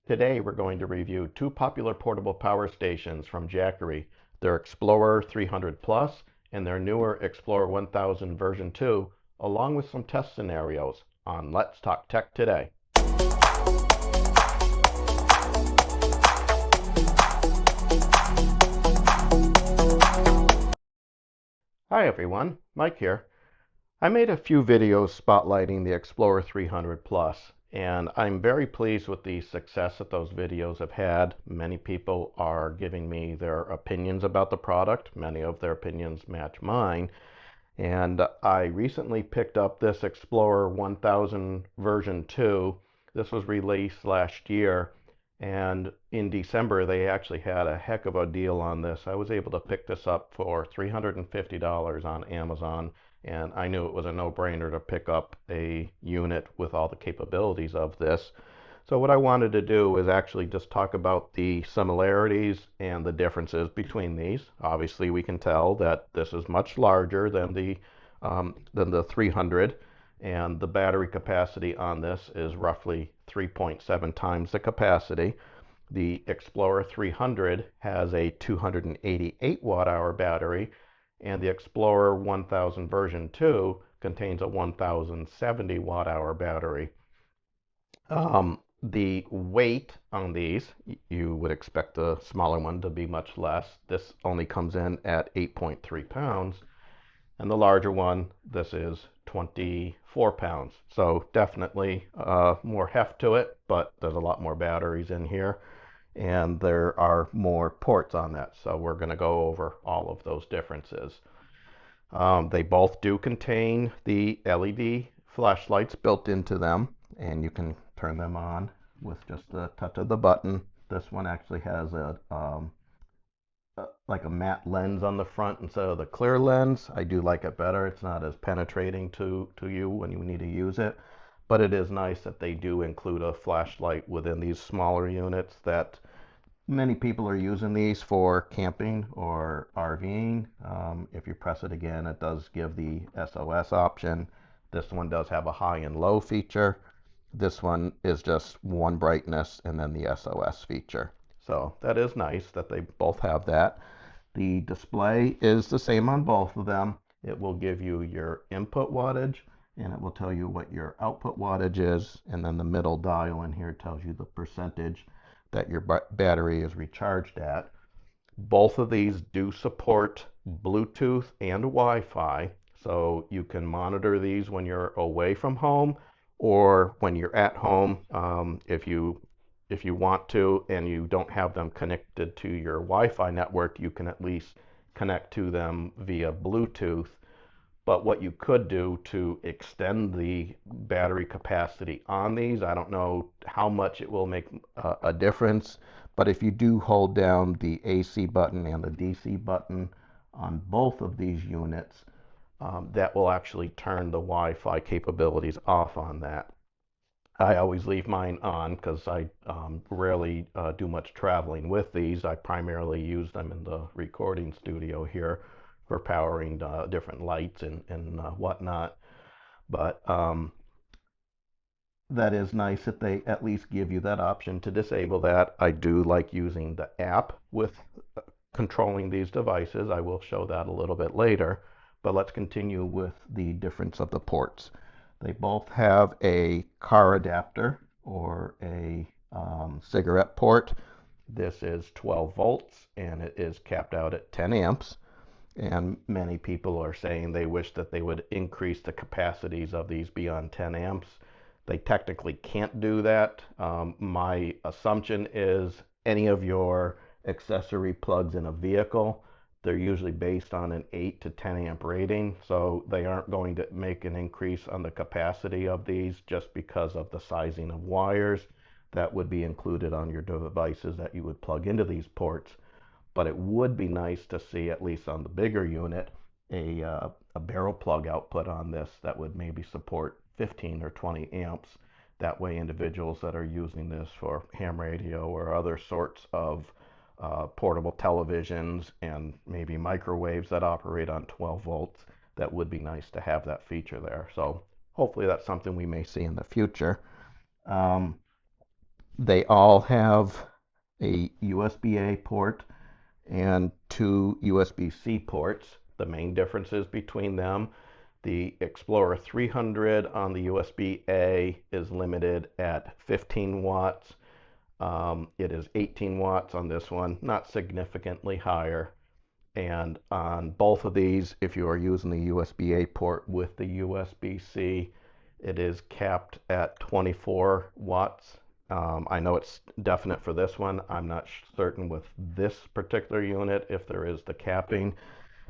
Today we're going to review two popular portable power stations from Jackery, their Explorer 300 Plus and their newer Explorer 1000 version 2, along with some test scenarios on Let's Talk Tech Today. Hi everyone, Mike here. I made a few videos spotlighting the Explorer 300 Plus, and I'm very pleased with the success that those videos have had. Many people are giving me their opinions about the product. Many of their opinions match mine. And I recently picked up this Explorer 1000 version 2. This was released last year, and in December they actually had a heck of a deal on this. I was able to pick this up for $350 on Amazon, and I knew it was a no-brainer to pick up a unit with all the capabilities of this. So what I wanted to do is actually just talk about the similarities and the differences between these. Obviously, we can tell that this is much larger than the 300, and the battery capacity on this is roughly 3.7 times the capacity. The Explorer 300 has a 288 watt-hour battery, and the Explorer 1000 version 2 contains a 1070 watt-hour battery. The weight on these, you would expect the smaller one to be much less. This only comes in at 8.3 pounds, and the larger one, this is 24 pounds. So definitely more heft to it, but there's a lot more batteries in here, and there are more ports on that. So we're going to go over all of those differences. They both do contain the LED flashlights built into them, and you can turn them on with just a touch of the button. This one actually has like a matte lens on the front instead of the clear lens. I do like it better. It's not as penetrating to you when you need to use it, but it is nice that they do include a flashlight within these smaller units. That many people are using these for camping or RVing. If you press it again, it does give the SOS option. This one does have a high and low feature. This one is just one brightness and then the SOS feature. So that is nice that they both have that. The display is the same on both of them. It will give you your input wattage, and it will tell you what your output wattage is, and then the middle dial in here tells you the percentage that your battery is recharged at. Both of these do support Bluetooth and Wi-Fi, so you can monitor these when you're away from home or when you're at home. If you want to and you don't have them connected to your Wi-Fi network, you can at least connect to them via Bluetooth. But what you could do to extend the battery capacity on these, I don't know how much it will make a difference, but if you do hold down the AC button and the DC button on both of these units, that will actually turn the Wi-Fi capabilities off on that. I always leave mine on because I rarely do much traveling with these. I primarily use them in the recording studio here for powering different lights and whatnot. But that is nice that they at least give you that option to disable that. I do like using the app with controlling these devices. I will show that a little bit later. But let's continue with the difference of the ports. They both have a car adapter or a cigarette port. This is 12 volts and it is capped out at 10 amps. And many people are saying they wish that they would increase the capacities of these beyond 10 amps. They technically can't do that. My assumption is any of your accessory plugs in a vehicle, they're usually based on an 8 to 10 amp rating, so they aren't going to make an increase on the capacity of these just because of the sizing of wires that would be included on your devices that you would plug into these ports. But it would be nice to see, at least on the bigger unit, a barrel plug output on this that would maybe support 15 or 20 amps. That way individuals that are using this for ham radio or other sorts of portable televisions and maybe microwaves that operate on 12 volts, that would be nice to have that feature there. So hopefully that's something we may see in the future. They all have a USB-A port and two USB-C ports. The main differences between them: the Explorer 300 on the USB-A is limited at 15 watts. It is 18 watts on this one, not significantly higher. And on both of these, if you are using the USB-A port with the USB-C, it is capped at 24 watts. I know it's definite for this one. I'm not certain with this particular unit if there is the capping,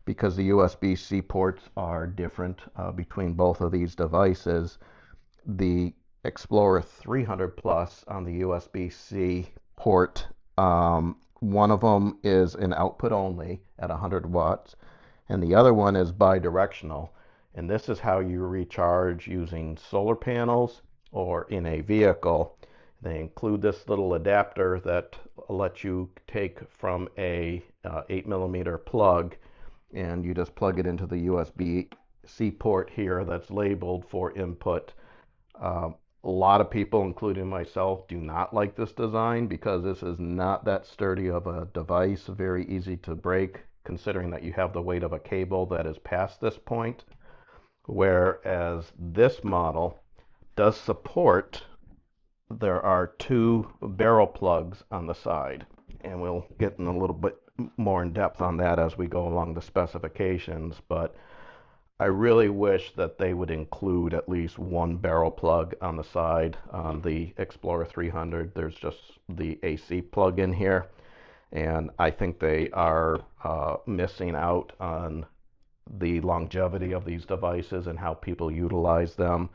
because the USB-C ports are different between both of these devices. The Explorer 300 Plus on the USB-C port, one of them is an output only at 100 watts, and the other one is bidirectional. And this is how you recharge using solar panels or in a vehicle. They include this little adapter that lets you take from a 8mm plug, and you just plug it into the USB-C port here that's labeled for input. A lot of people, including myself, do not like this design because this is not that sturdy of a device, very easy to break, considering that you have the weight of a cable that is past this point. Whereas this model does support, there are two barrel plugs on the side, and we'll get in a little bit more in depth on that as we go along the specifications. But I really wish that they would include at least one barrel plug on the side. On the Explorer 300, there's just the AC plug in here, and I think they are missing out on the longevity of these devices and how people utilize them.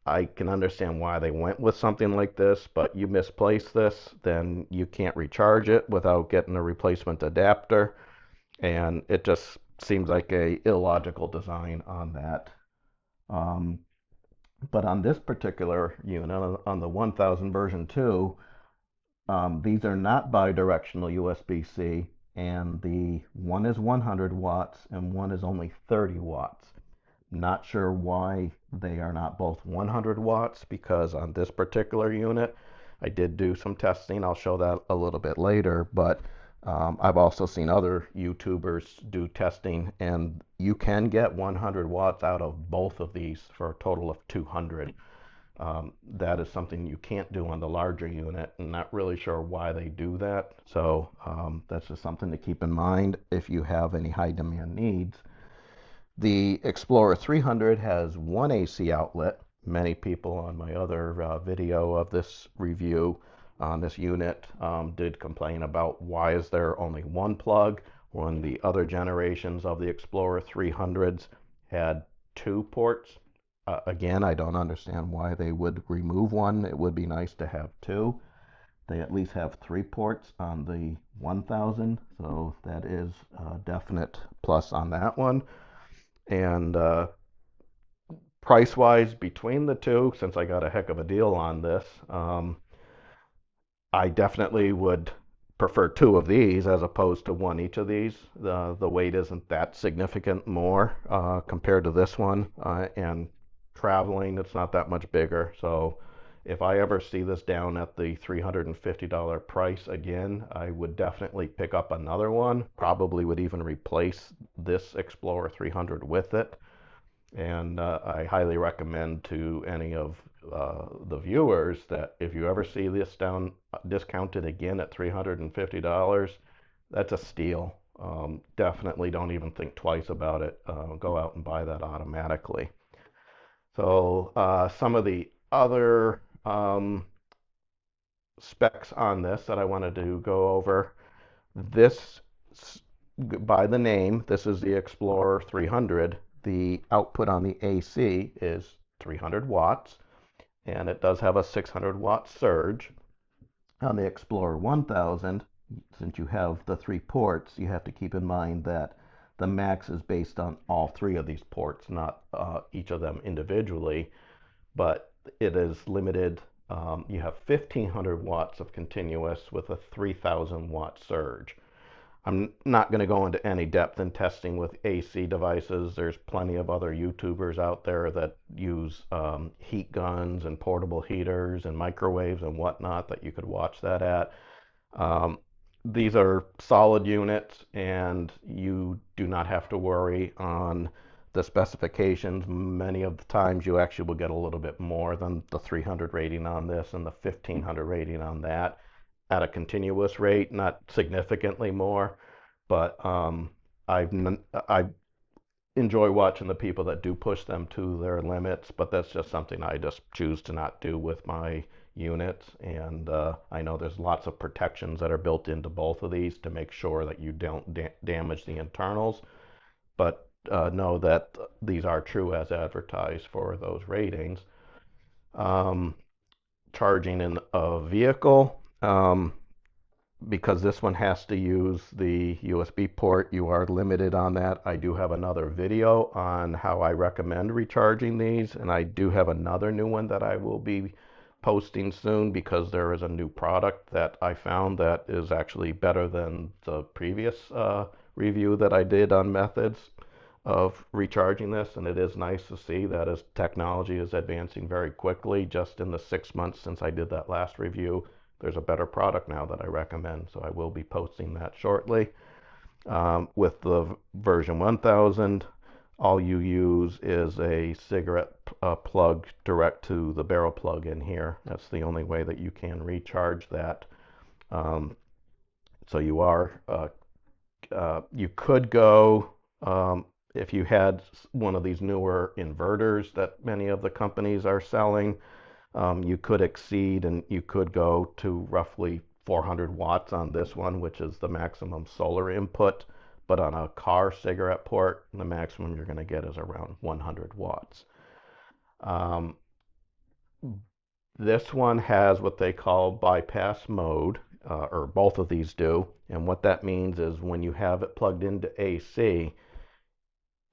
I can understand why they went with something like this, but you misplace this, then you can't recharge it without getting a replacement adapter, and it just seems like a illogical design on that. Um, but on this particular unit, on the 1000 version 2, these are not bidirectional USB-C, and the one is 100 watts and one is only 30 watts. Not sure why they are not both 100 watts, because on this particular unit, I did do some testing. I'll show that a little bit later, but I've also seen other YouTubers do testing, and you can get 100 watts out of both of these for a total of 200. That is something you can't do on the larger unit, and not really sure why they do that. So that's just something to keep in mind if you have any high demand needs. The Explorer 300 has one AC outlet. Many people on my other video of this review on this unit did complain about why is there only one plug when the other generations of the Explorer 300s had two ports. Again, I don't understand why they would remove one. It would be nice to have two. They at least have three ports on the 1000, so that is a definite plus on that one. And price wise, between the two, since I got a heck of a deal on this, I definitely would prefer two of these as opposed to one each of these. The weight isn't that significant more compared to this one, and traveling, it's not that much bigger. So if I ever see this down at the $350 price again, I would definitely pick up another one. Probably would even replace this Explorer 300 with it. And I highly recommend to any of the viewers that if you ever see this down discounted again at $350, that's a steal. Definitely don't even think twice about it. Go out and buy that automatically. So some of the other specs on this that I wanted to go over. This, by the name, this is the Explorer 300. The output on the AC is 300 watts, and it does have a 600 watt surge. On the Explorer 1000, since you have the three ports, you have to keep in mind that the max is based on all three of these ports, not each of them individually, but it is limited. You have 1500 watts of continuous with a 3000 watt surge. I'm not going to go into any depth in testing with AC devices. There's plenty of other YouTubers out there that use heat guns and portable heaters and microwaves and whatnot that you could watch that at. Um, these are solid units, and you do not have to worry on the specifications. Many of the times you actually will get a little bit more than the 300 rating on this and the 1500 rating on that at a continuous rate, not significantly more, but I've I enjoy watching the people that do push them to their limits, but that's just something I just choose to not do with my units. And I know there's lots of protections that are built into both of these to make sure that you don't damage the internals, but know that these are true as advertised for those ratings. Um, Charging in a vehicle. Because this one has to use the USB port, you are limited on that. I do have another video on how I recommend recharging these, and I do have another new one that I will be posting soon because there is a new product that I found that is actually better than the previous review that I did on methods of recharging this, and it is nice to see that as technology is advancing very quickly, just in the 6 months since I did that last review, there's a better product now that I recommend. So I will be posting that shortly. With the version 1000, all you use is a cigarette plug direct to the barrel plug in here. That's the only way that you can recharge that. Um, so you could go, if you had one of these newer inverters that many of the companies are selling, you could exceed and you could go to roughly 400 watts on this one, which is the maximum solar input. But on a car cigarette port, the maximum you're going to get is around 100 watts. Um, this one has what they call bypass mode, or both of these do. And what that means is when you have it plugged into AC,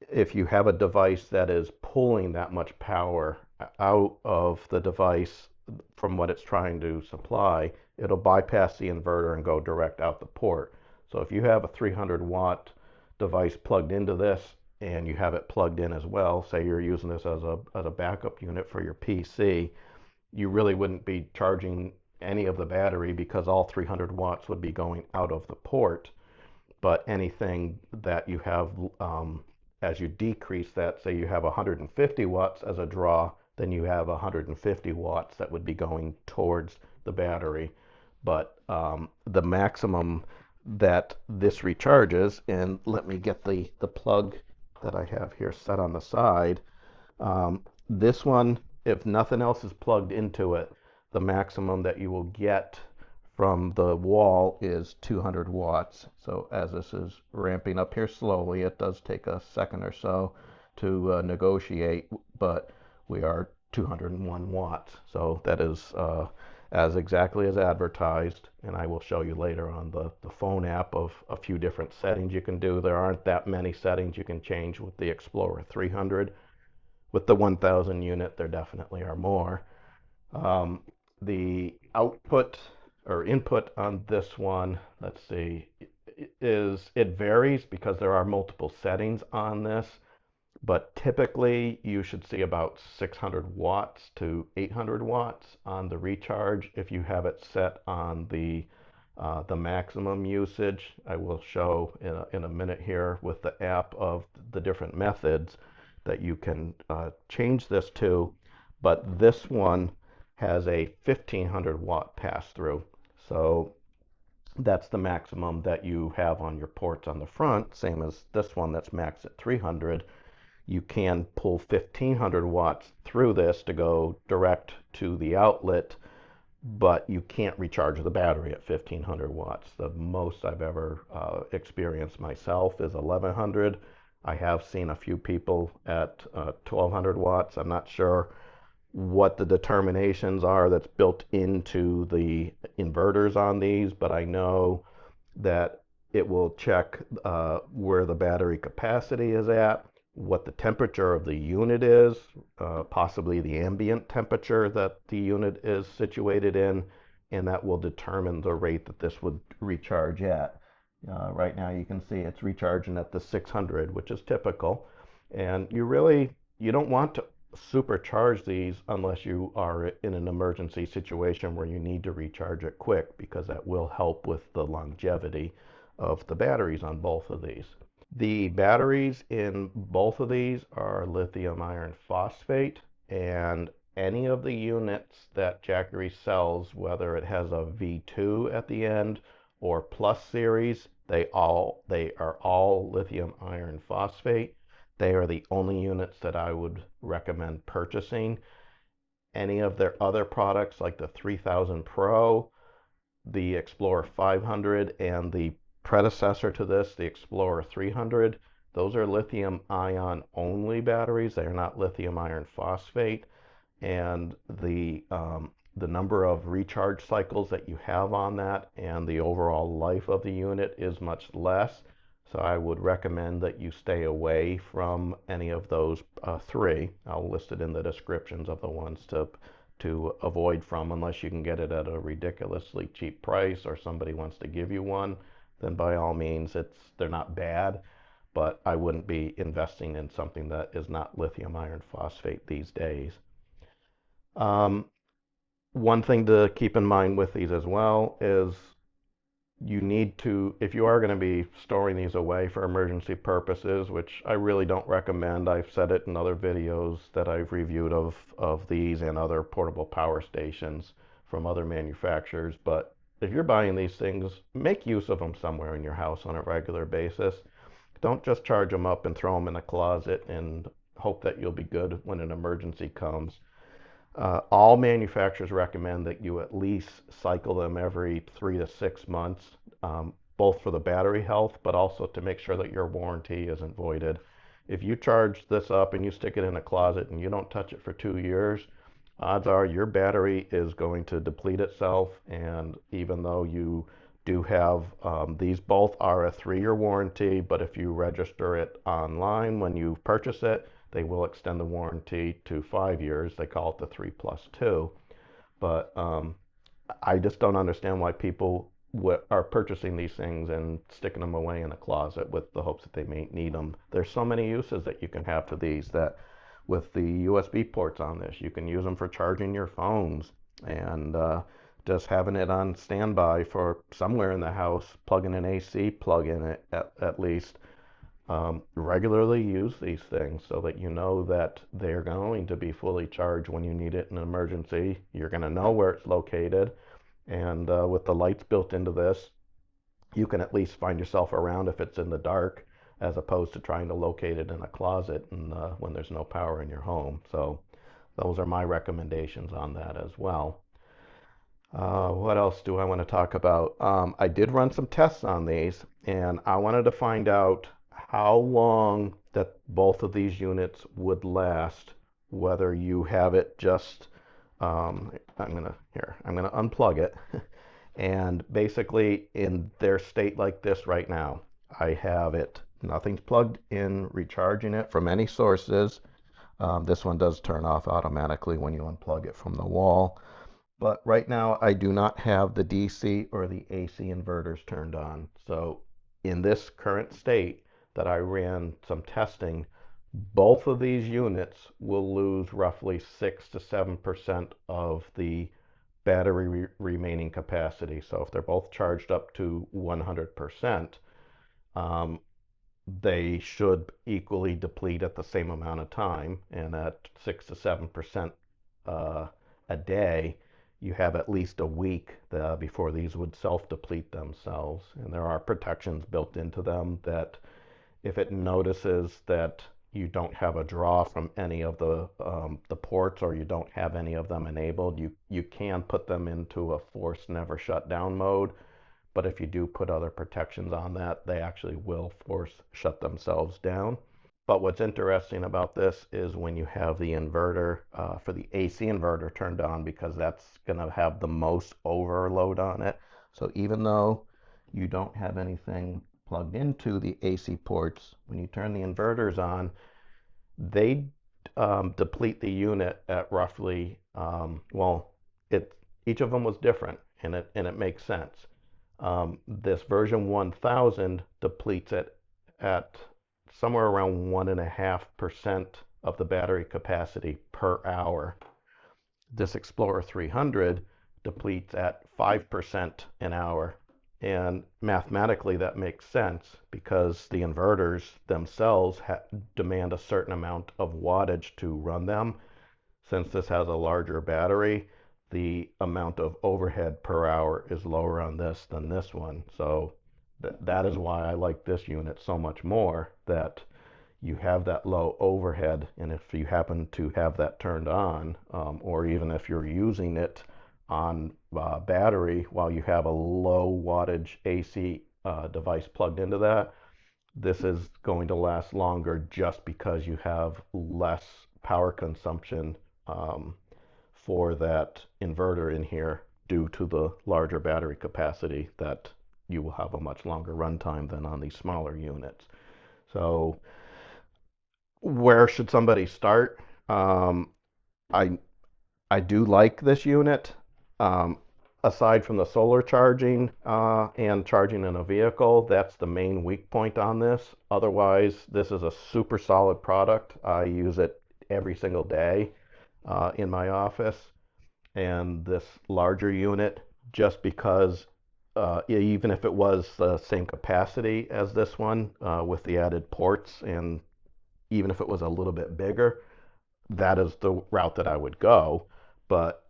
if you have a device that is pulling that much power out of the device from what it's trying to supply, it'll bypass the inverter and go direct out the port. So if you have a 300-watt device plugged into this and you have it plugged in as well, say you're using this as a backup unit for your PC, you really wouldn't be charging any of the battery because all 300 watts would be going out of the port. But anything that you have, as you decrease that, say you have 150 watts as a draw, then you have 150 watts that would be going towards the battery. But the maximum that this recharges, and let me get the plug that I have here set on the side. This one, if nothing else is plugged into it, the maximum that you will get from the wall is 200 watts. So as this is ramping up here slowly, it does take a second or so to negotiate, but we are 201 watts. So that is as exactly as advertised, and I will show you later on the phone app of a few different settings you can do. There aren't that many settings you can change with the Explorer 300. With the 1000 unit, there definitely are more. Um, the output or input on this one, let's see, it varies because there are multiple settings on this, but typically you should see about 600 watts to 800 watts on the recharge if you have it set on the maximum usage. I will show in a minute here with the app of the different methods that you can change this to, but this one has a 1500 watt pass through. So that's the maximum that you have on your ports on the front, same as this one that's maxed at 300. You can pull 1500 watts through this to go direct to the outlet, but you can't recharge the battery at 1500 watts. The most I've ever experienced myself is 1100. I have seen a few people at 1200 watts. I'm not sure what the determinations are that's built into the inverters on these, but I know that it will check where the battery capacity is at, what the temperature of the unit is, possibly the ambient temperature that the unit is situated in, and that will determine the rate that this would recharge at. Right now you can see it's recharging at the 600, which is typical. And you don't want to supercharge these unless you are in an emergency situation where you need to recharge it quick, because that will help with the longevity of the batteries on both of these. The batteries in both of these are lithium iron phosphate, and any of the units that Jackery sells, whether it has a V2 at the end or Plus series, they are all lithium iron phosphate. They are the only units that I would recommend purchasing. Any of their other products like the 3000 Pro, the Explorer 500, and the predecessor to this, the Explorer 300, those are lithium ion only batteries. They are not lithium iron phosphate, and the number of recharge cycles that you have on that and the overall life of the unit is much less. So I would recommend that you stay away from any of those three. I'll list it in the descriptions of the ones to avoid from, unless you can get it at a ridiculously cheap price or somebody wants to give you one. Then by all means, they're not bad, but I wouldn't be investing in something that is not lithium iron phosphate these days. Um, One thing to keep in mind with these as well is you need to, if you are going to be storing these away for emergency purposes, which I really don't recommend. I've said it in other videos that I've reviewed of these and other portable power stations from other manufacturers. But if you're buying these things, make use of them somewhere in your house on a regular basis. Don't just charge them up and throw them in a closet and hope that you'll be good when an emergency comes. All manufacturers recommend that you at least cycle them every 3 to 6 months, both for the battery health, but also to make sure that your warranty isn't voided. If you charge this up and you stick it in a closet and you don't touch it for 2 years, odds are your battery is going to deplete itself. And even though you do have, these both are a 3-year warranty, but if you register it online when you purchase it, they will extend the warranty to 5 years. They call it the 3+2. But I just don't understand why people are purchasing these things and sticking them away in a closet with the hopes that they may need them. There's so many uses that you can have for these, that with the USB ports on this, you can use them for charging your phones, and just having it on standby for somewhere in the house, plugging an AC plug in it at least. Regularly use these things so that you know that they're going to be fully charged when you need it in an emergency. You're going to know where it's located, and with the lights built into this, you can at least find yourself around if it's in the dark, as opposed to trying to locate it in a closet and when there's no power in your home. So those are my recommendations on that as well. What else do I want to talk about? I did run some tests on these, and I wanted to find out how long that both of these units would last, whether you have it just, I'm gonna unplug it, and basically in their state like this right now, I have it, nothing's plugged in, recharging it from any sources. This one does turn off automatically when you unplug it from the wall. But right now I do not have the DC or the AC inverters turned on. So in this current state that I ran some testing, both of these units will lose roughly 6 to 7% of the battery remaining capacity. So if they're both charged up to 100%, um, they should equally deplete at the same amount of time. And at 6 to 7% a day, you have at least a week before these would self-deplete themselves. And there are protections built into them that if it notices that you don't have a draw from any of the ports, or you don't have any of them enabled, you can put them into a force never shut down mode. But if you do put other protections on that, they actually will force shut themselves down. But what's interesting about this is when you have the inverter, for the AC inverter turned on, because that's going to have the most overload on it. So even though you don't have anything plugged into the AC ports, when you turn the inverters on, they deplete the unit at roughly, well, it each of them was different, and it makes sense. This version 1000 depletes it at somewhere around 1.5% of the battery capacity per hour. This Explorer 300 depletes at 5% an hour. And mathematically, that makes sense because the inverters themselves demand a certain amount of wattage to run them. Since this has a larger battery, the amount of overhead per hour is lower on this than this one. So that is why I like this unit so much more, that you have that low overhead. And if you happen to have that turned on, or even if you're using it on battery while you have a low wattage AC device plugged into that, this is going to last longer just because you have less power consumption for that inverter in here due to the larger battery capacity, that you will have a much longer runtime than on these smaller units. So where should somebody start? I I do like this unit. Um, Aside from the solar charging and charging in a vehicle, that's the main weak point on this. Otherwise, this is a super solid product. I use it every single day in my office. And this larger unit, just because even if it was the same capacity as this one with the added ports, and even if it was a little bit bigger, that is the route that I would go. But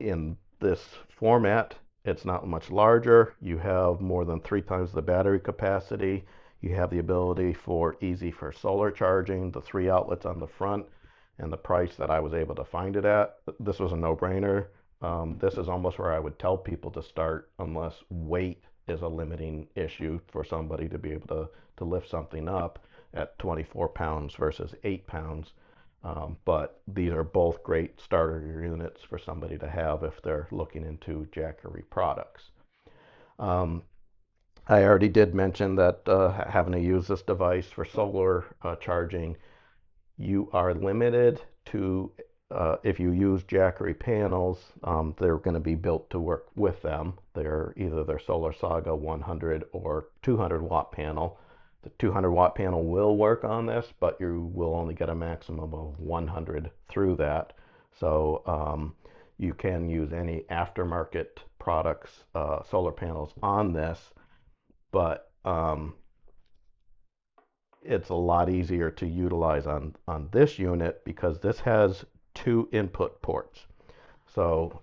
in this format, it's not much larger. You have more than 3 times the battery capacity. You have the ability for solar charging, the 3 outlets on the front, and the price that I was able to find it at. This was a no-brainer. This is almost where I would tell people to start, unless weight is a limiting issue for somebody to be able to lift something up at 24 pounds versus 8 pounds. But these are both great starter units for somebody to have if they're looking into Jackery products. Um, I already did mention that having to use this device for solar charging, you are limited to, if you use Jackery panels, they're going to be built to work with them. They're either their Solar Saga 100 or 200 watt panel. The 200 watt panel will work on this, but you will only get a maximum of 100 through that. So you can use any aftermarket products, solar panels on this, but it's a lot easier to utilize on this unit because this has 2 input ports. So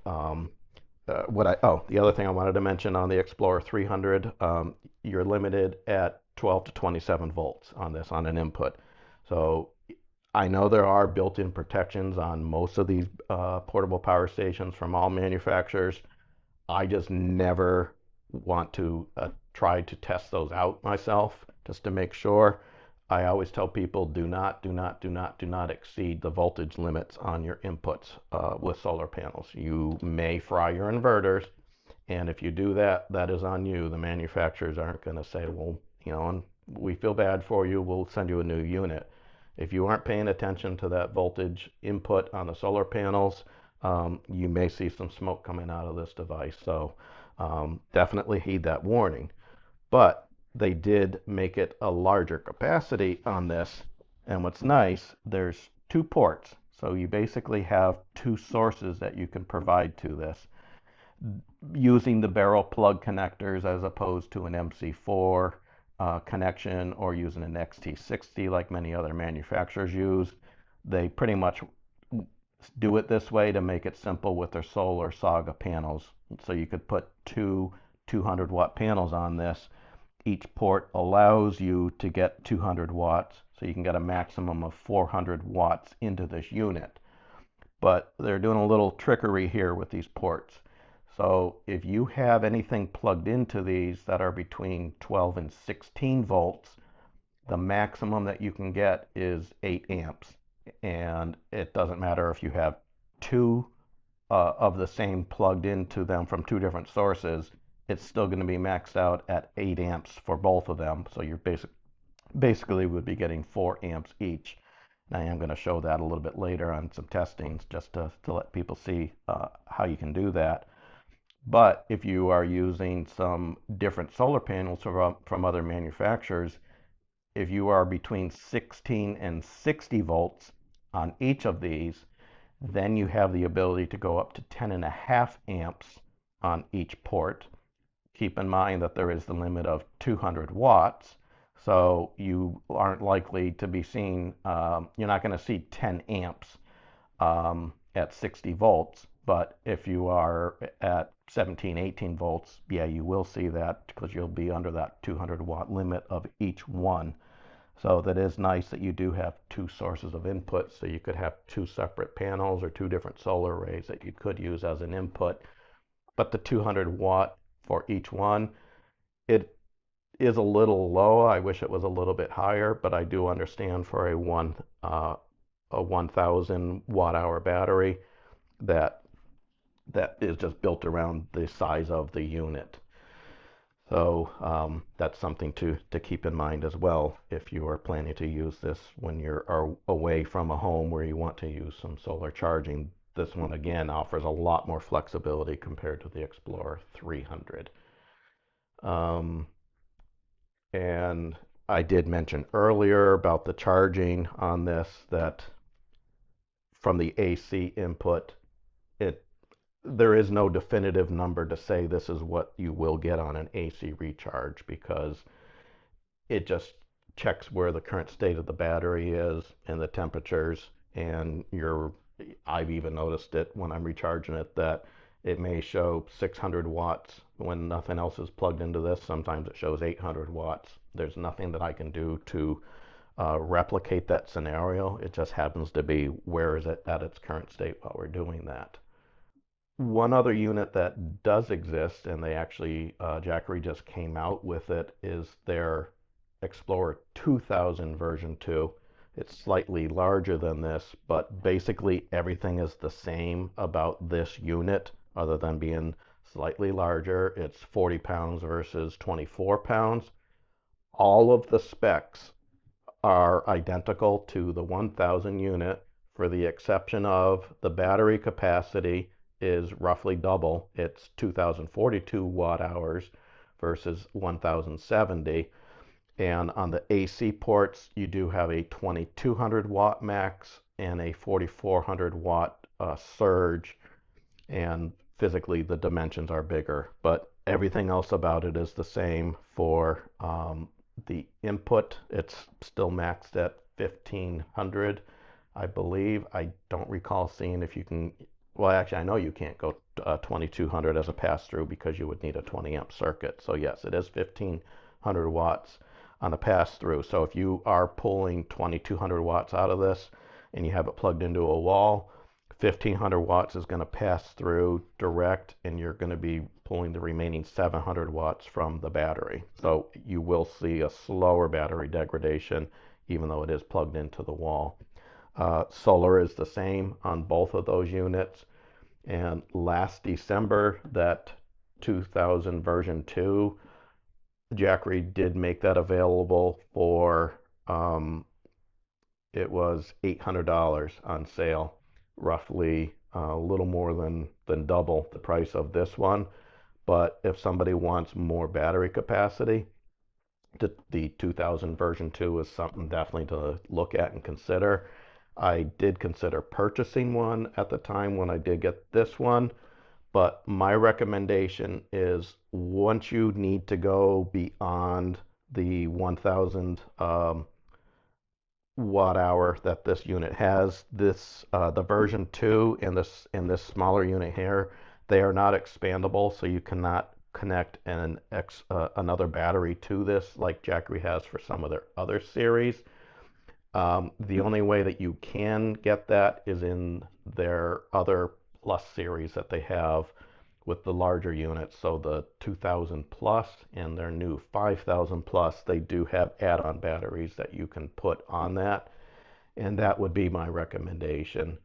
the other thing I wanted to mention on the Explorer 300, you're limited at 12 to 27 volts on this on an input. So I know there are built-in protections on most of these portable power stations from all manufacturers. I just never want to try to test those out myself just to make sure. I always tell people, do not exceed the voltage limits on your inputs with solar panels. You may fry your inverters, and if you do that, that is on you. The manufacturers aren't going to say, well, we feel bad for you, we'll send you a new unit. If you aren't paying attention to that voltage input on the solar panels, you may see some smoke coming out of this device. So definitely heed that warning. But they did make it a larger capacity on this. And what's nice, there's 2 ports. So you basically have 2 sources that you can provide to this using the barrel plug connectors as opposed to an MC4 connection, or using an XT60 like many other manufacturers use. They pretty much do it this way to make it simple with their Solar Saga panels. So you could put 200 watt panels on this. Each port allows you to get 200 watts, so you can get a maximum of 400 watts into this unit. But they're doing a little trickery here with these ports. So if you have anything plugged into these that are between 12 and 16 volts, the maximum that you can get is 8 amps. And it doesn't matter if you have 2 of the same plugged into them from 2 different sources, it's still going to be maxed out at 8 amps for both of them. So you're basically would be getting 4 amps each. And I am going to show that a little bit later on some testings, just to let people see how you can do that. But if you are using some different solar panels from other manufacturers, if you are between 16 and 60 volts on each of these, then you have the ability to go up to 10 and a half amps on each port. Keep in mind that there is the limit of 200 watts, so you aren't likely to be seeing, you're not going to see 10 amps at 60 volts. But if you are at 17, 18 volts, yeah, you will see that because you'll be under that 200 watt limit of each one. So that is nice that you do have two sources of input. So you could have two separate panels or two different solar arrays that you could use as an input. But the 200 watt for each one, it is a little low. I wish it was a little bit higher, but I do understand for a 1000 watt hour battery that that is just built around the size of the unit. So that's something to keep in mind as well if you are planning to use this when you're away from a home where you want to use some solar charging. This one again offers a lot more flexibility compared to the Explorer 300. Um, and I did mention earlier about the charging on this that from the AC input, it there is no definitive number to say this is what you will get on an AC recharge because it just checks where the current state of the battery is and the temperatures. And I've even noticed it when I'm recharging it that it may show 600 watts when nothing else is plugged into this. Sometimes it shows 800 watts. There's nothing that I can do to replicate that scenario. It just happens to be where is it at its current state while we're doing that. One other unit that does exist, and they actually, Jackery just came out with it, is their Explorer 2000 version 2. It's slightly larger than this, but basically everything is the same about this unit other than being slightly larger. It's 40 pounds versus 24 pounds. All of the specs are identical to the 1000 unit, for the exception of the battery capacity is roughly double. It's 2042 watt hours versus 1070. And on the AC ports, you do have a 2200 watt max and a 4400 watt surge, and physically the dimensions are bigger, but everything else about it is the same. For the input, it's still maxed at 1500, I believe. I don't recall seeing if you can, well, actually, I know you can't go 2200 as a pass through because you would need a 20 amp circuit. So, yes, it is 1500 watts on a pass through. So, if you are pulling 2200 watts out of this and you have it plugged into a wall, 1500 watts is going to pass through direct, and you're going to be pulling the remaining 700 watts from the battery. So you will see a slower battery degradation even though it is plugged into the wall. Solar is the same on both of those units. And last December, that 2000 version 2, Jackery did make that available for it was $800 on sale, roughly a little more than double the price of this one. But if somebody wants more battery capacity, the 2000 version 2 is something definitely to look at and consider. I did consider purchasing one at the time when I did get this one, but my recommendation is once you need to go beyond the 1000 watt hour that this unit has. This the version 2 and this smaller unit here, they are not expandable, so you cannot connect another battery to this like Jackery has for some of their other series. The only way that you can get that is in their other Plus series that they have with the larger units. So the 2000 Plus and their new 5000 Plus, they do have add-on batteries that you can put on that. And that would be my recommendation.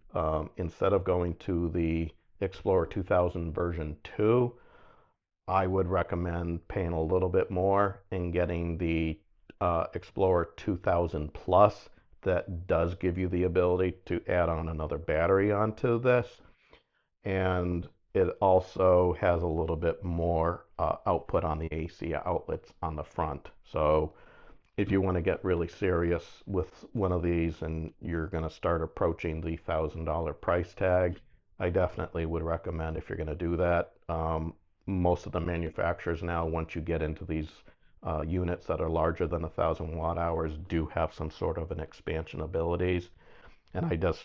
Instead of going to the Explorer 2000 version 2, I would recommend paying a little bit more and getting the Explorer 2000 Plus that does give you the ability to add on another battery onto this. And it also has a little bit more output on the AC outlets on the front. So if you want to get really serious with one of these and you're going to start approaching the $1,000 price tag, I definitely would recommend if you're going to do that. Most of the manufacturers now, once you get into these units that are larger than 1,000 watt hours, do have some sort of an expansion abilities. And I just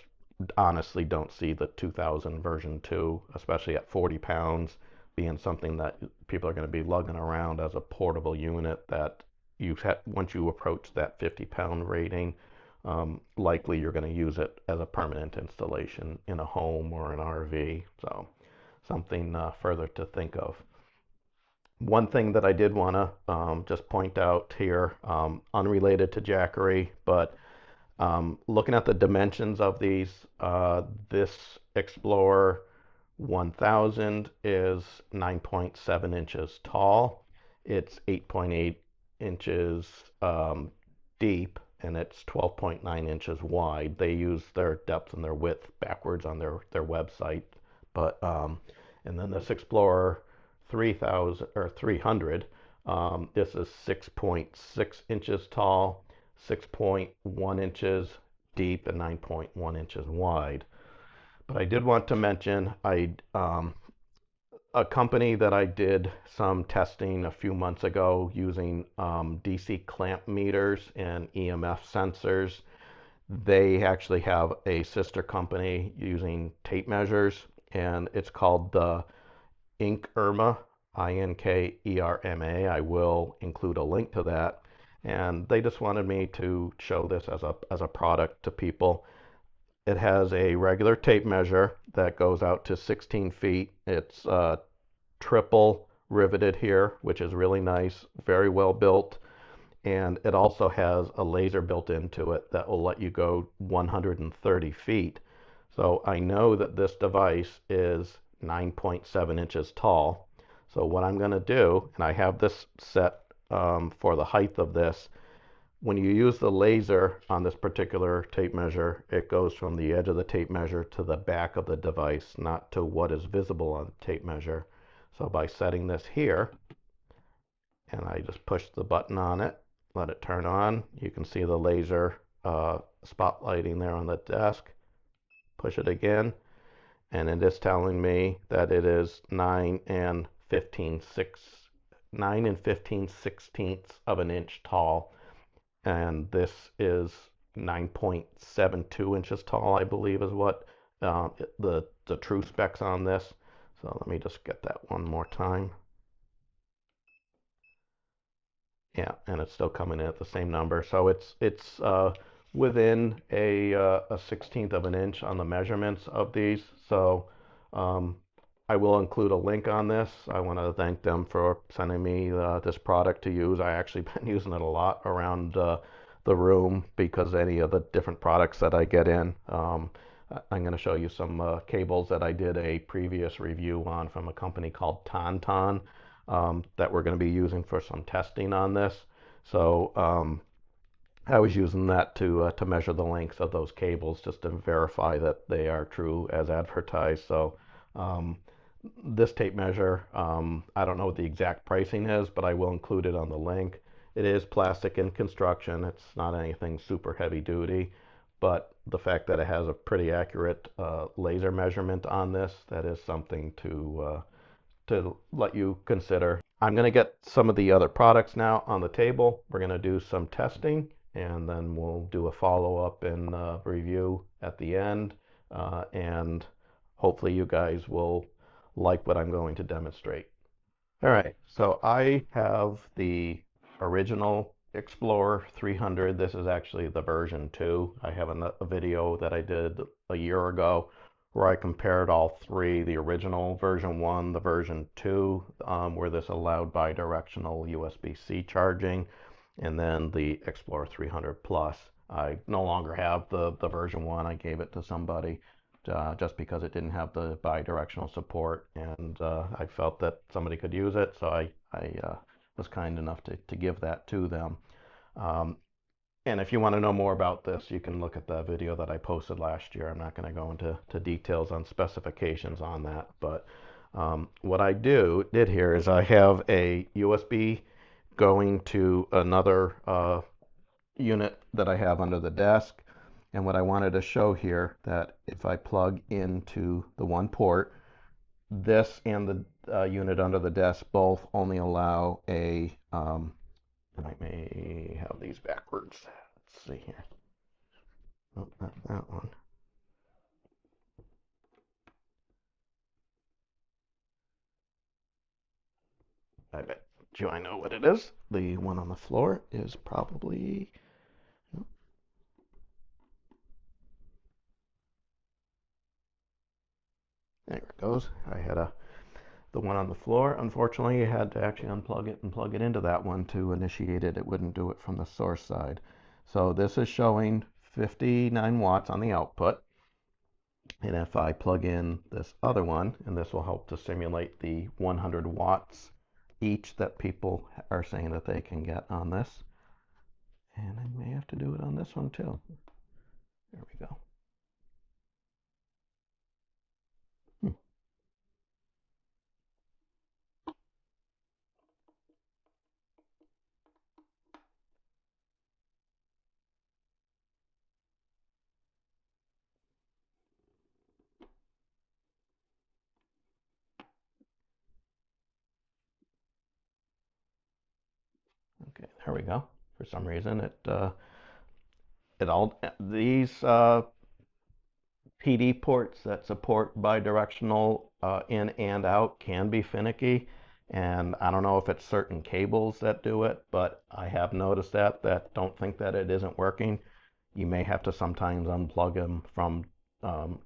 honestly don't see the 2000 version 2, especially at 40 pounds, being something that people are going to be lugging around as a portable unit that once you approach that 50-pound rating, likely you're going to use it as a permanent installation in a home or an RV. So something further to think of. One thing that I did want to just point out here, unrelated to Jackery, but looking at the dimensions of these, this Explorer 1000 is 9.7 inches tall. It's 8.8 inches deep, and it's 12.9 inches wide. They use their depth and their width backwards on their website. But and then this Explorer 3000 or 300, this is 6.6 inches tall, 6.1 inches deep, and 9.1 inches wide. But I did want to mention a company that I did some testing a few months ago using DC clamp meters and EMF sensors. They actually have a sister company using tape measures, and it's called the Inkerma, Inkerma. I will include a link to that. And they just wanted me to show this as a product to people. It has a regular tape measure that goes out to 16 feet. It's triple riveted here, which is really nice, very well built. And it also has a laser built into it that will let you go 130 feet. So I know that this device is 9.7 inches tall. So what I'm going to do, and I have this set for the height of this, when you use the laser on this particular tape measure, it goes from the edge of the tape measure to the back of the device, not to what is visible on the tape measure. So by setting this here, and I just push the button on it, let it turn on, you can see the laser spotlighting there on the desk. Push it again, and it is telling me that it is 9 and 15 sixteenths of an inch tall, and this is 9.72 inches tall, I believe, is what the true specs on this. So let me just get that one more time. Yeah, and it's still coming in at the same number. So it's within a 16th of an inch on the measurements of these. So um, I will include a link on this. I want to thank them for sending me this product to use. I actually been using it a lot around the room because any of the different products that I get in. I'm going to show you some cables that I did a previous review on from a company called Tonton that we're going to be using for some testing on this. So I was using that to measure the lengths of those cables just to verify that they are true as advertised. So um, this tape measure, I don't know what the exact pricing is, but I will include it on the link. It is plastic in construction. It's not anything super heavy duty, but the fact that it has a pretty accurate laser measurement on this, that is something to let you consider. I'm going to get some of the other products now on the table. We're going to do some testing, and then we'll do a follow-up and review at the end. And hopefully you guys will like what I'm going to demonstrate. All right, so I have the original Explorer 300. This is actually the version 2. I have a video that I did a year ago where I compared all three, the original version 1, the version 2, where this allowed bi-directional USB-C charging, and then the Explorer 300 Plus. I no longer have the version 1. I gave it to somebody just because it didn't have the bi-directional support, and I felt that somebody could use it, so I was kind enough to give that to them. Um, and if you want to know more about this, you can look at the video that I posted last year. I'm not going to go into details on specifications on that, but What I did here is I have a USB going to another unit that I have under the desk. And what I wanted to show here, that if I plug into the one port, this and the unit under the desk both only allow a, I may have these backwards. Let's see here. Oh, not that one. I bet you I know what it is. The one on the floor is probably, there it goes. I had the one on the floor. Unfortunately, I had to actually unplug it and plug it into that one to initiate it. It wouldn't do it from the source side. So this is showing 59 watts on the output. And if I plug in this other one, and this will help to simulate the 100 watts each that people are saying that they can get on this. And I may have to do it on this one too. There we go. Hmm. Okay, there we go. For some reason, it all these PD ports that support bidirectional in and out can be finicky, and I don't know if it's certain cables that do it, but I have noticed that don't think that it isn't working. You may have to sometimes unplug them from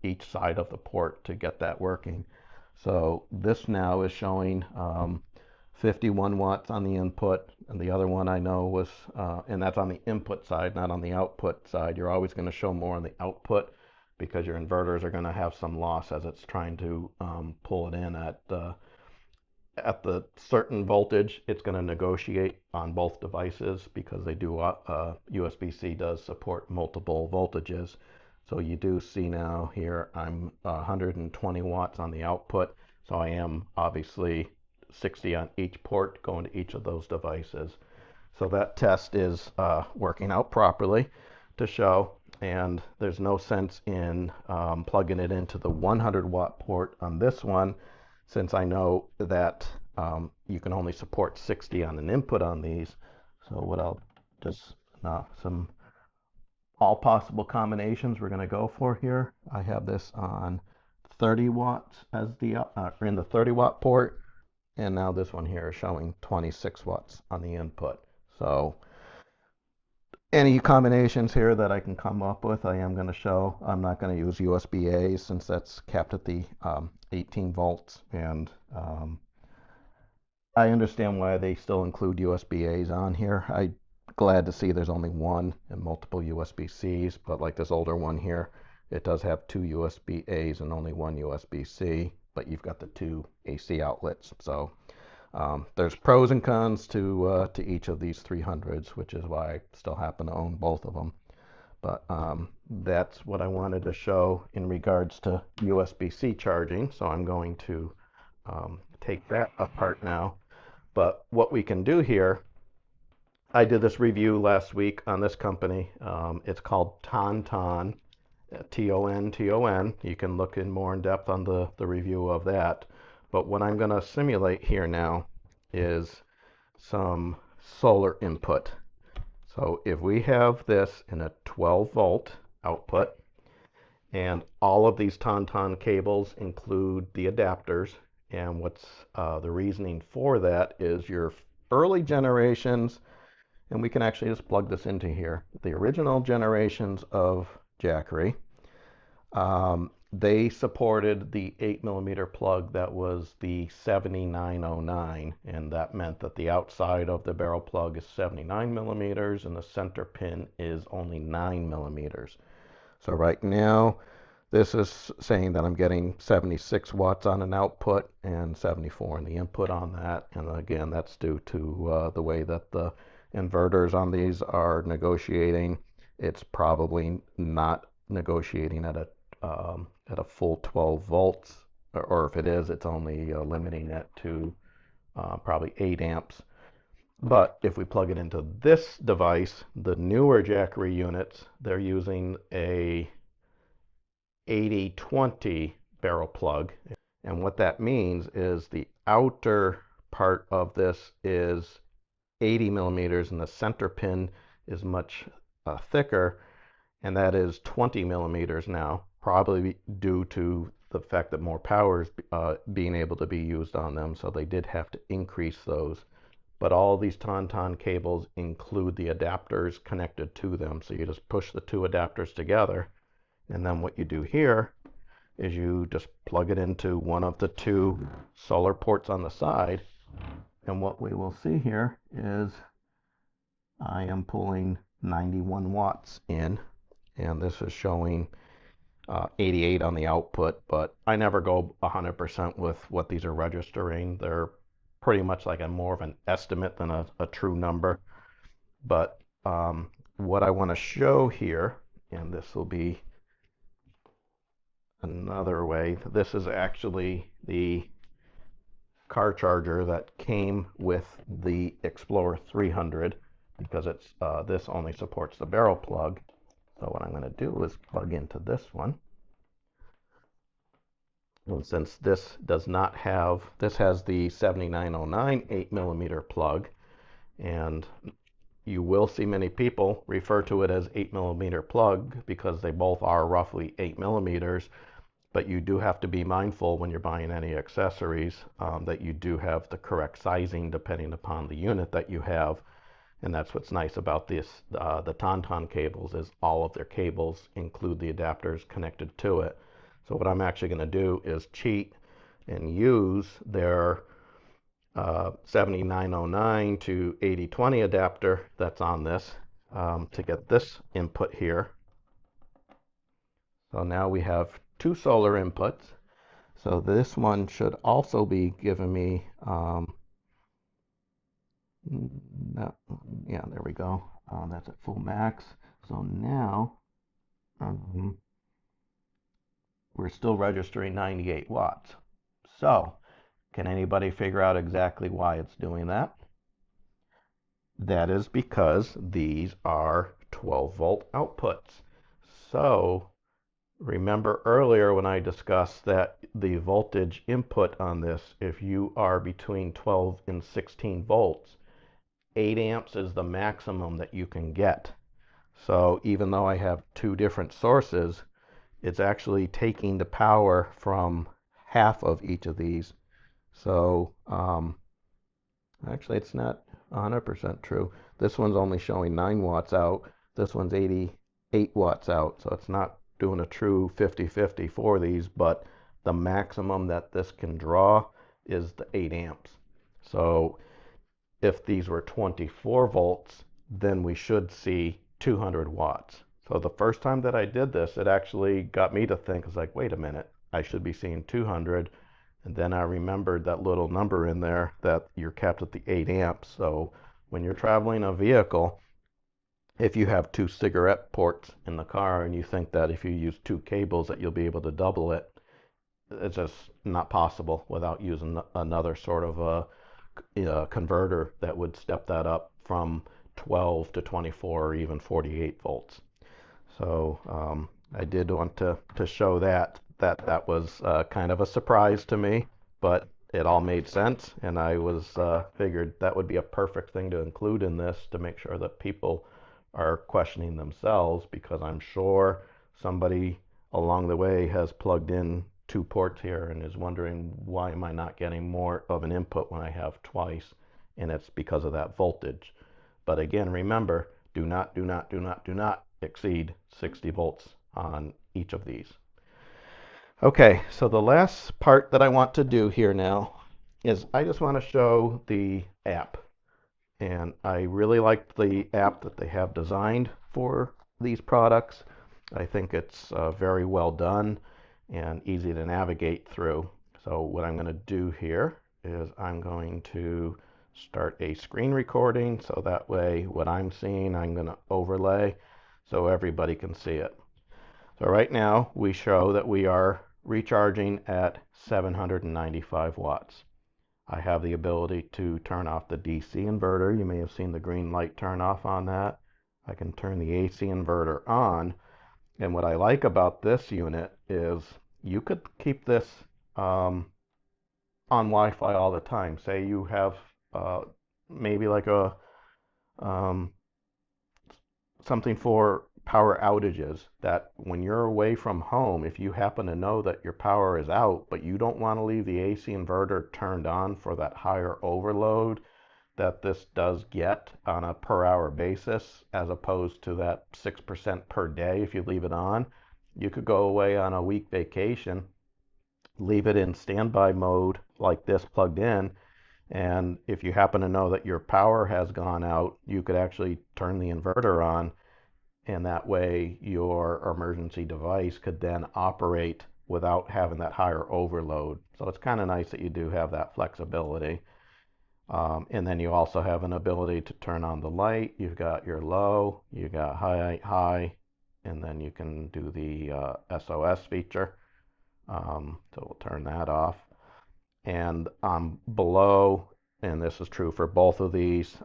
each side of the port to get that working. So this now is showing 51 watts on the input, and the other one I know was, and that's on the input side, not on the output side. You're always going to show more on the output because your inverters are going to have some loss as it's trying to pull it in at the certain voltage. It's going to negotiate on both devices because they do USB-C does support multiple voltages. So you do see now here I'm 120 watts on the output, so I am obviously 60 on each port going to each of those devices. So that test is working out properly to show, and there's no sense in plugging it into the 100-watt port on this one, since I know that you can only support 60 on an input on these. So what I'll just, some all possible combinations we're going to go for here. I have this on 30 watts as the in the 30-watt port, and now this one here is showing 26 watts on the input. So any combinations here that I can come up with, I am going to show. I'm not going to use USB-A since that's capped at the 18 volts, and I understand why they still include USB-As on here. I'm glad to see there's only one and multiple USB-Cs, but like this older one here, it does have two USB-As and only one USB-C, but you've got the two AC outlets. So there's pros and cons to each of these 300s, which is why I still happen to own both of them. But that's what I wanted to show in regards to USB-C charging. So I'm going to take that apart now. But what we can do here, I did this review last week on this company. It's called Tonton, Tonton. You can look in more in depth on the review of that. But what I'm going to simulate here now is some solar input. So if we have this in a 12 volt output, and all of these Tonton cables include the adapters, and what's the reasoning for that is your early generations, and we can actually just plug this into here. The original generations of Jackery, they supported the 8 millimeter plug that was the 7909, and that meant that the outside of the barrel plug is 79 millimeters and the center pin is only 9 millimeters. So right now, this is saying that I'm getting 76 watts on an output and 74 in the input on that. And again, that's due to the way that the inverters on these are negotiating. It's probably not negotiating at a full 12 volts or if it is, it's only limiting it to probably 8 amps. But if we plug it into this device, the newer Jackery units, they're using a 80-20 barrel plug. And what that means is the outer part of this is 80 millimeters and the center pin is much thicker, and that is 20 millimeters now, probably due to the fact that more power is being able to be used on them, so they did have to increase those. But all these Tonton cables include the adapters connected to them, so you just push the two adapters together, and then what you do here is you just plug it into one of the two solar ports on the side, and what we will see here is I am pulling 91 watts in, and this is showing 88 on the output, but I never go 100% with what these are registering. They're pretty much like a more of an estimate than a true number. But what I want to show here, and this will be another way, this is actually the car charger that came with the Explorer 300, because it's this only supports the barrel plug. So what I'm going to do is plug into this one. And since this does not have, this has the 7909 8 millimeter plug, and you will see many people refer to it as 8 millimeter plug because they both are roughly 8 millimeters, but you do have to be mindful when you're buying any accessories that you do have the correct sizing depending upon the unit that you have. And that's what's nice about this, the Tonton cables, is all of their cables include the adapters connected to it. So what I'm actually going to do is cheat and use their 7909 to 8020 adapter that's on this to get this input here. So now we have two solar inputs. So this one should also be giving me, yeah, there we go. That's at full max. So now we're still registering 98 watts. So can anybody figure out exactly why it's doing that? That is because these are 12 volt outputs. So remember earlier when I discussed that the voltage input on this, if you are between 12 and 16 volts, 8 amps is the maximum that you can get. So even though I have two different sources, it's actually taking the power from half of each of these. So actually it's not 100% true. This one's only showing 9 watts out. This one's 88 watts out. So it's not doing a true 50-50 for these, but the maximum that this can draw is the 8 amps. So if these were 24 volts, then we should see 200 watts. So the first time that I did this, it actually got me to think, it's like, wait a minute, I should be seeing 200. And then I remembered that little number in there that you're capped at the 8 amps. So when you're traveling a vehicle, if you have two cigarette ports in the car and you think that if you use two cables that you'll be able to double it, it's just not possible without using another sort of a converter that would step that up from 12 to 24 or even 48 volts. So I did want to show that was kind of a surprise to me, but it all made sense, and I was figured that would be a perfect thing to include in this to make sure that people are questioning themselves, because I'm sure somebody along the way has plugged in two ports here and is wondering, why am I not getting more of an input when I have twice? And it's because of that voltage. But again, remember, do not exceed 60 volts on each of these. Okay, so the last part that I want to do here now is I just want to show the app. And I really like the app that they have designed for these products. I think it's very well done and easy to navigate through. So what I'm going to do here is I'm going to start a screen recording, so that way what I'm seeing I'm going to overlay so everybody can see it. So right now we show that we are recharging at 795 watts. I have the ability to turn off the DC inverter. You may have seen the green light turn off on that. I can turn the AC inverter on. And what I like about this unit is you could keep this on Wi-Fi all the time. Say you have maybe like a um, something for power outages that when you're away from home, if you happen to know that your power is out, but you don't want to leave the AC inverter turned on for that higher overload that this does get on a per hour basis, as opposed to that 6% per day if you leave it on, you could go away on a week vacation, leave it in standby mode like this plugged in, and if you happen to know that your power has gone out, you could actually turn the inverter on, and that way your emergency device could then operate without having that higher overload. So it's kind of nice that you do have that flexibility. And then you also have an ability to turn on the light. You've got your low, you got high, and then you can do the SOS feature. So we'll turn that off. And below, and this is true for both of these,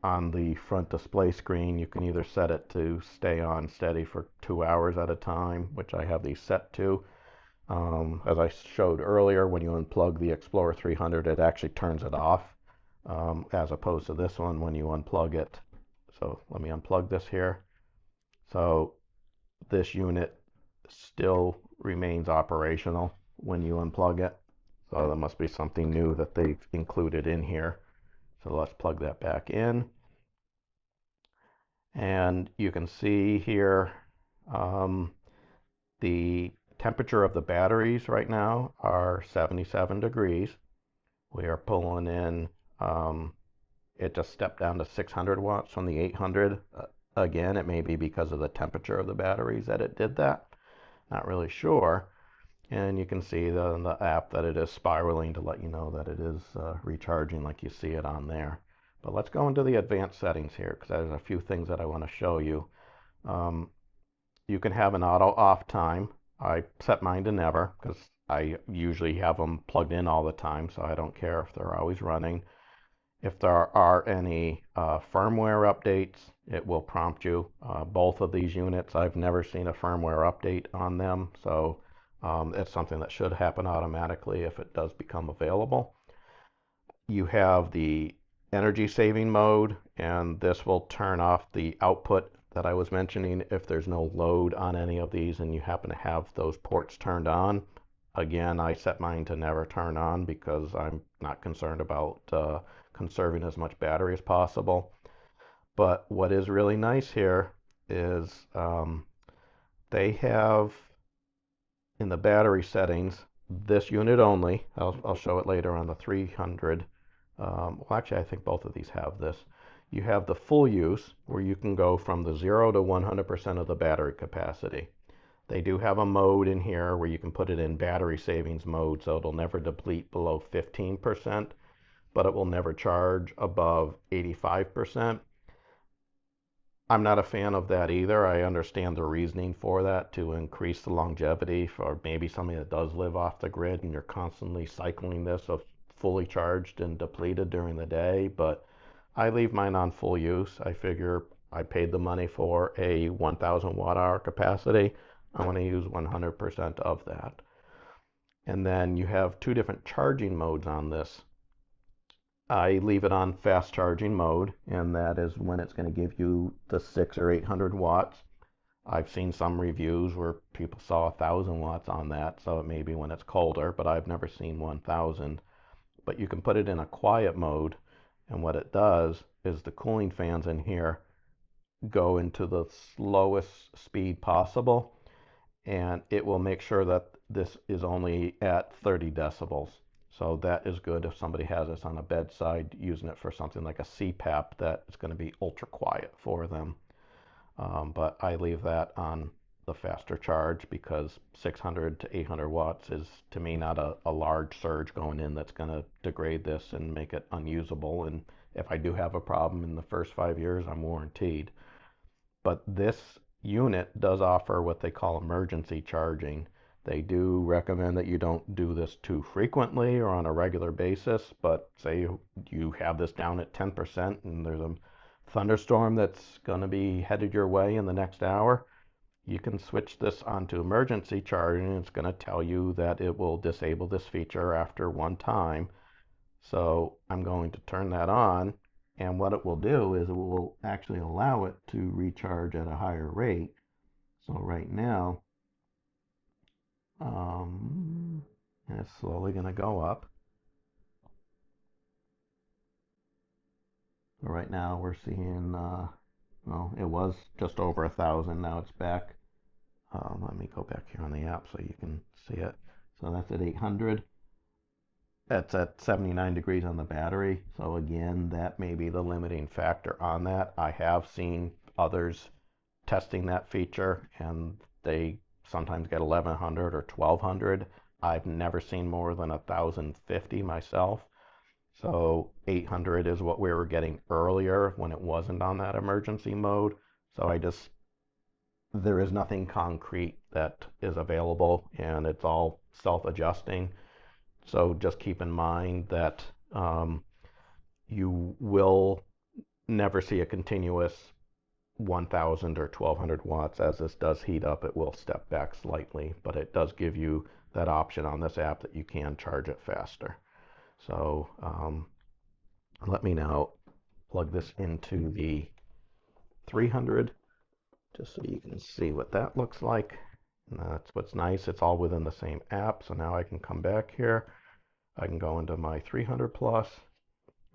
on the front display screen, you can either set it to stay on steady for 2 hours at a time, which I have these set to. As I showed earlier, when you unplug the Explorer 300, it actually turns it off, as opposed to this one when you unplug it. So let me unplug this here. So this unit still remains operational when you unplug it. So there must be something new that they've included in here. So let's plug that back in. And you can see here the temperature of the batteries right now are 77 degrees. We are pulling in, it just stepped down to 600 watts from the 800. Again, it may be because of the temperature of the batteries that it did that. Not really sure. And you can see in the app that it is spiraling to let you know that it is recharging like you see it on there. But let's go into the advanced settings here, because there's a few things that I want to show you. You can have an auto off time. I set mine to never because I usually have them plugged in all the time, so I don't care if they're always running. If there are any firmware updates, it will prompt you. Both of these units, I've never seen a firmware update on them, so it's something that should happen automatically if it does become available. You have the energy saving mode, and this will turn off the output that I was mentioning if there's no load on any of these and you happen to have those ports turned on. Again, I set mine to never turn on because I'm not concerned about conserving as much battery as possible. But what is really nice here is they have in the battery settings this unit only. I'll show it later on the 300. Well, actually, I think both of these have this. You have the full use, where you can go from the 0 to 100% of the battery capacity. They do have a mode in here where you can put it in battery savings mode, so it'll never deplete below 15%, but it will never charge above 85%. I'm not a fan of that either. I understand the reasoning for that, to increase the longevity for maybe somebody that does live off the grid and you're constantly cycling this of fully charged and depleted during the day. But I leave mine on full use. I figure I paid the money for a 1000 watt hour capacity. I want to use 100% of that. And then you have two different charging modes on this. I leave it on fast charging mode, and that is when it's going to give you the 600 or 800 watts. I've seen some reviews where people saw 1000 watts on that, so it may be when it's colder, but I've never seen 1000. But you can put it in a quiet mode, and what it does is the cooling fans in here go into the slowest speed possible, and it will make sure that this is only at 30 decibels. So that is good if somebody has this on a bedside using it for something like a CPAP, that it's going to be ultra quiet for them. But I leave that on the faster charge because 600 to 800 watts is, to me, not a large surge going in that's going to degrade this and make it unusable. And if I do have a problem in the first 5 years, I'm warranted. But this unit does offer what they call emergency charging, They do recommend that you don't do this too frequently or on a regular basis, but say you have this down at 10% and there's a thunderstorm that's going to be headed your way in the next hour, you can switch this onto emergency charging, and it's going to tell you that it will disable this feature after one time. So I'm going to turn that on, and what it will do is it will actually allow it to recharge at a higher rate. So right now, and it's slowly going to go up. So right now we're seeing, well, it was just over 1,000. Now it's back. Let me go back here on the app so you can see it. So that's at 800. That's at 79 degrees on the battery. So again, that may be the limiting factor on that. I have seen others testing that feature and they sometimes get 1,100 or 1,200. I've never seen more than 1,050 myself. So 800 is what we were getting earlier when it wasn't on that emergency mode. So there is nothing concrete that is available and it's all self-adjusting. So just keep in mind that you will never see a continuous 1,000 or 1,200 watts. As this does heat up, it will step back slightly, but it does give you that option on this app that you can charge it faster. So let me now plug this into the 300 just so you can see what that looks like. And that's what's nice. It's all within the same app. So now I can come back here. I can go into my 300 plus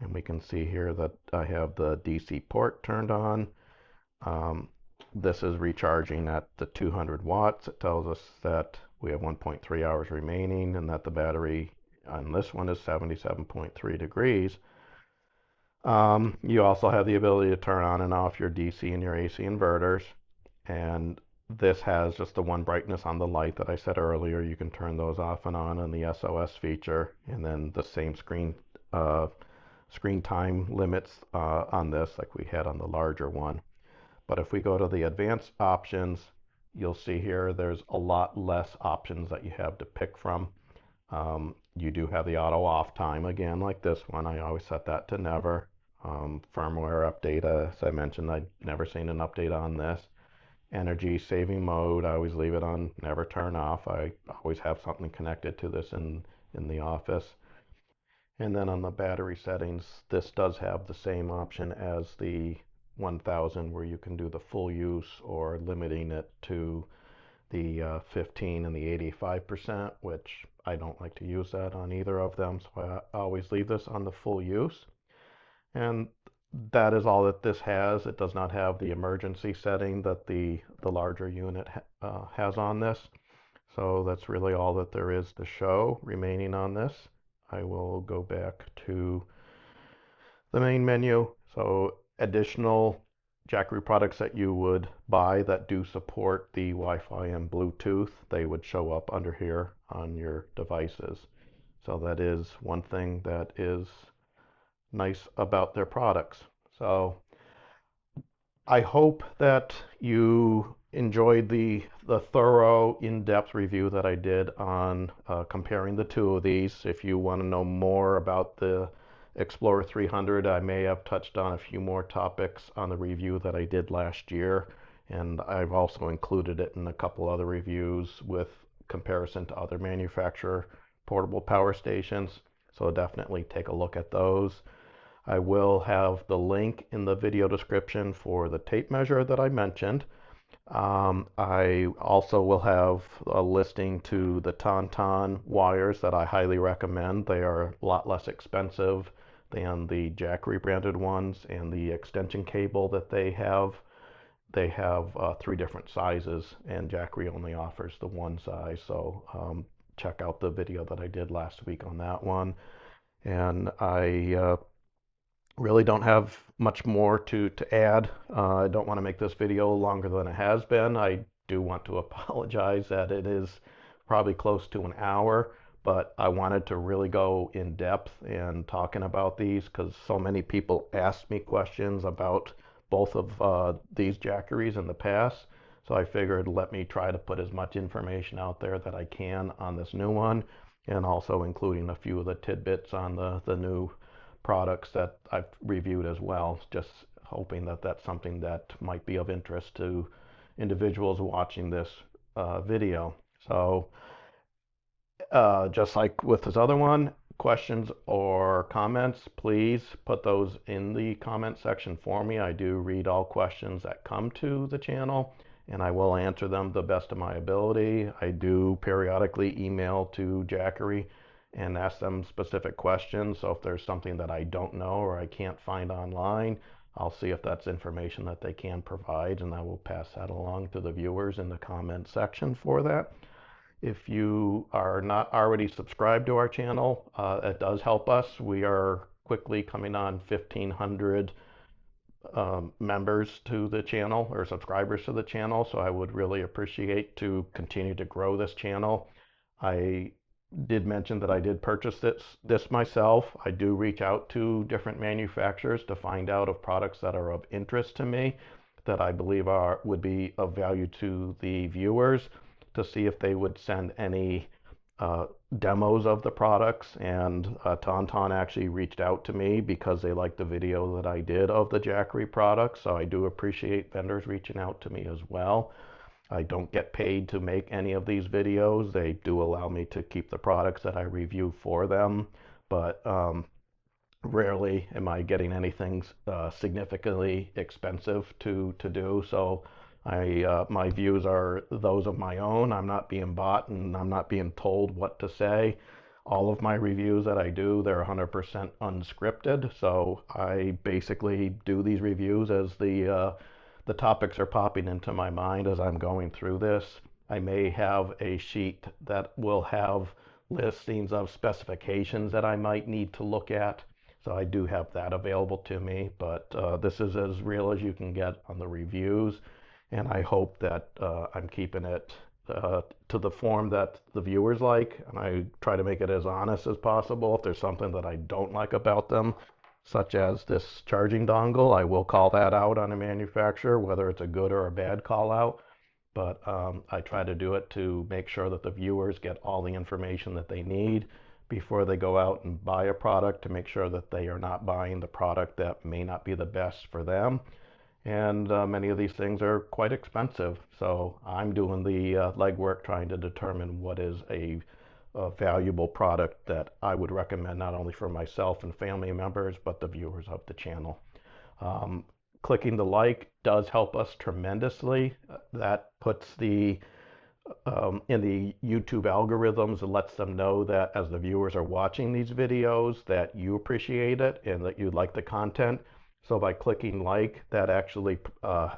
and we can see here that I have the DC port turned on. This is recharging at the 200 watts. It tells us that we have 1.3 hours remaining and that the battery on this one is 77.3 degrees. You also have the ability to turn on and off your DC and your AC inverters. And this has just the one brightness on the light that I said earlier. You can turn those off and on the SOS feature, and then the same screen time limits on this like we had on the larger one. But if we go to the advanced options, you'll see here there's a lot less options that you have to pick from. You do have the auto off time again, like this one. I always set that to never. Firmware update, as I mentioned, I've never seen an update on this. Energy saving mode, I always leave it on, never turn off. I always have something connected to this in the office. And then on the battery settings, this does have the same option as the 1000 where you can do the full use or limiting it to the 15 and the 85%, which I don't like to use that on either of them. So I always leave this on the full use. And that is all that this has. It does not have the emergency setting that the larger unit has on this. So that's really all that there is to show remaining on this. I will go back to the main menu. So additional Jackery products that you would buy that do support the Wi-Fi and Bluetooth, they would show up under here on your devices. So that is one thing that is nice about their products. So I hope that you enjoyed the thorough, in-depth review that I did on comparing the two of these. If you want to know more about the Explorer 300, I may have touched on a few more topics on the review that I did last year, and I've also included it in a couple other reviews with comparison to other manufacturer portable power stations. So definitely take a look at those. I will have the link in the video description for the tape measure that I mentioned. I also will have a listing to the Tonton wires that I highly recommend. They are a lot less expensive than the Jackery branded ones, and the extension cable that they have 3 different sizes, and Jackery only offers the one size. So check out the video that I did last week on that one. And I really don't have much more to add. I don't want to make this video longer than it has been. I do want to apologize that it is probably close to an hour, but I wanted to really go in depth in talking about these because so many people asked me questions about both of these Jackeries in the past. So I figured let me try to put as much information out there that I can on this new one, and also including a few of the tidbits on the new products that I've reviewed as well, just hoping that that's something that might be of interest to individuals watching this video. So just like with this other one, questions or comments, please put those in the comment section for me. I do read all questions that come to the channel, and I will answer them the best of my ability. I do periodically email to Jackery and ask them specific questions. So if there's something that I don't know or I can't find online, I'll see if that's information that they can provide, and I will pass that along to the viewers in the comment section for that. If you are not already subscribed to our channel, it does help us. We are quickly coming on 1,500 members to the channel, or subscribers to the channel, so I would really appreciate to continue to grow this channel. I did mention that I did purchase this myself. I do reach out to different manufacturers to find out of products that are of interest to me, that I believe would be of value to the viewers, to see if they would send any demos of the products. And Tonton actually reached out to me because they liked the video that I did of the Jackery products. So I do appreciate vendors reaching out to me as well. I don't get paid to make any of these videos. They do allow me to keep the products that I review for them, but rarely am I getting anything significantly expensive to do. So my views are those of my own. I'm not being bought, and I'm not being told what to say. All of my reviews that I do, they're 100% unscripted. So I basically do these reviews as the topics are popping into my mind as I'm going through this. I may have a sheet that will have listings of specifications that I might need to look at. So I do have that available to me, but this is as real as you can get on the reviews. And I hope that I'm keeping it to the form that the viewers like, and I try to make it as honest as possible. If there's something that I don't like about them, such as this charging dongle, I will call that out on a manufacturer, whether it's a good or a bad call out. But I try to do it to make sure that the viewers get all the information that they need before they go out and buy a product, to make sure that they are not buying the product that may not be the best for them. And many of these things are quite expensive. So I'm doing the legwork trying to determine what is a valuable product that I would recommend, not only for myself and family members, but the viewers of the channel. Clicking the like does help us tremendously. That puts the in the YouTube algorithms, and lets them know that as the viewers are watching these videos, that you appreciate it and that you like the content. So by clicking like, that actually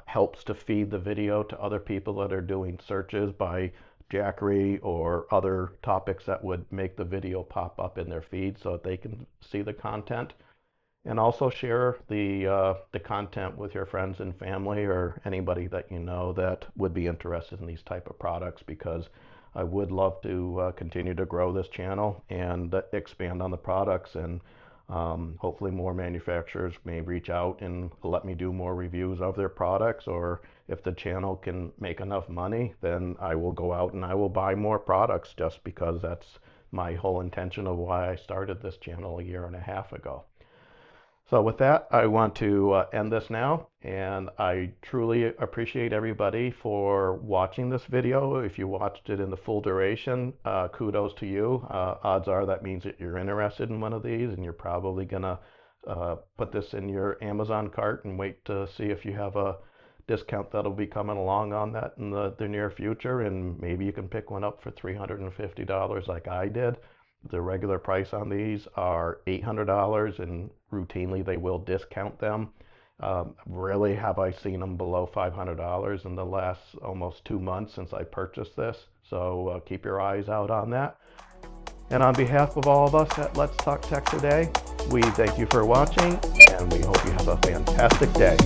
helps to feed the video to other people that are doing searches by Jackery or other topics that would make the video pop up in their feed, so that they can see the content. And also share the content with your friends and family, or anybody that you know that would be interested in these type of products, because I would love to continue to grow this channel and expand on the products. And hopefully more manufacturers may reach out and let me do more reviews of their products, or if the channel can make enough money, then I will go out and I will buy more products, just because that's my whole intention of why I started this channel a year and a half ago. So with that, I want to end this now, and I truly appreciate everybody for watching this video. If you watched it in the full duration, kudos to you. Odds are that means that you're interested in one of these, and you're probably gonna put this in your Amazon cart and wait to see if you have a discount that'll be coming along on that in the near future, and maybe you can pick one up for $350 like I did. The regular price on these are $800, and routinely they will discount them. Rarely have I seen them below $500 in the last almost 2 months since I purchased this. So keep your eyes out on that. And on behalf of all of us at Let's Talk Tech today, we thank you for watching, and we hope you have a fantastic day.